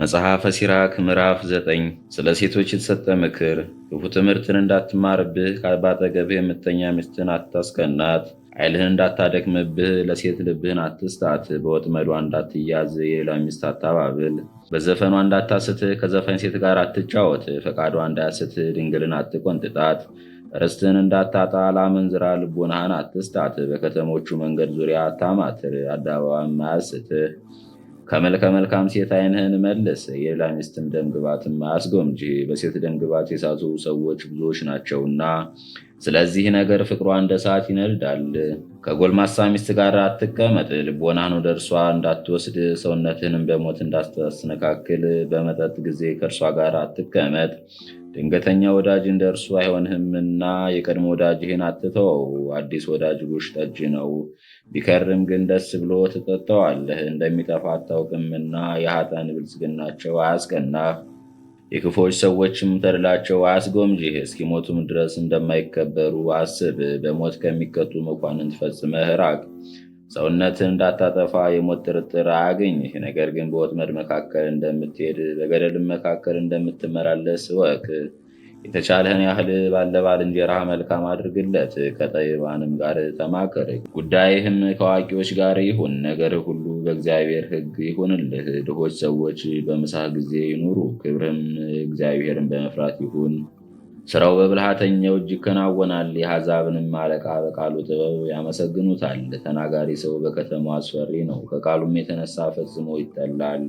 መጽሐፈ ሲራክ ምዕራፍ 9 ስለ ሴቶች የተሰጠ ምክር። ክፉ ትምህርትን እንዳትማርብህ፣ ባጠገብህ የምትተኛ ሚስትን አታስቀናት። ኃይልህን እንዳታደክምብህ፣ ለሴት ልብህን አትስጣት። በወጥመዷ እንዳትያዝ፣ የሌላ ሚስት አታባብል። በዘፈኗ እንዳታስትህ፣ ከዘፈን ሴት ጋር አትጫወት። ፈቃዷ እንዳያስትህ፣ ድንግልን አትቆንጥጣት። ርስትህን እንዳታጣ፣ ለአመንዝራ ልቦናህን አትስጣት። በከተሞቹ መንገድ ዙሪያ አታማትር፣ አደባባይም አያስትህ። ከመልከ መልካም ሴት ዓይንህን መልስ፣ የሌላ ሚስትም ደምግባትም አያስጎምጅህ። በሴት ደምግባት የሳቱ ሰዎች ብዙዎች ናቸውና፣ ስለዚህ ነገር ፍቅሯ እንደ እሳት ይነድዳል። ከጎልማሳ ሚስት ጋር አትቀመጥ፣ ልቦናህን ወደ እርሷ እንዳትወስድ፣ ሰውነትህንም በሞት እንዳታስነካክል። በመጠጥ ጊዜ ከእርሷ ጋር አትቀመጥ፣ ድንገተኛ ወዳጅ እንደ እርሱ አይሆንህምና። የቀድሞ ወዳጅህን አትተወው፣ አዲስ ወዳጅ ጉሽ ጠጅ ነው። ቢከርም ግን ደስ ብሎ ትጠጣዋለህ። እንደሚጠፋ አታውቅምና፣ የኃጥአን ብልጽግናቸው አያስቀናህ፣ የክፎች ሰዎችም ተድላቸው አያስጎምጅህ። እስኪሞቱም ድረስ እንደማይከበሩ አስብ። በሞት ከሚቀጡ መኳንንት ፈጽመህ ራቅ። ሰውነትን እንዳታጠፋ የሞት ጥርጥር አያገኝህ። ነገር ግን በወጥመድ መካከል እንደምትሄድ በገደልም መካከል እንደምትመላለስ እወቅ። የተቻለህን ያህል ባልንጀራህ መልካም አድርግለት፣ ከጠቢባንም ጋር ተማከር። ጉዳይህም ከአዋቂዎች ጋር ይሁን። ነገርህ ሁሉ በእግዚአብሔር ሕግ ይሁንልህ። ድሆች ሰዎች በምሳህ ጊዜ ይኑሩ፣ ክብርህም እግዚአብሔርን በመፍራት ይሁን። ስራው በብልሃተኛው እጅ ይከናወናል፣ የአሕዛብንም አለቃ በቃሉ ጥበብ ያመሰግኑታል። ተናጋሪ ሰው በከተማው አስፈሪ ነው፣ ከቃሉም የተነሳ ፈጽሞ ይጠላል።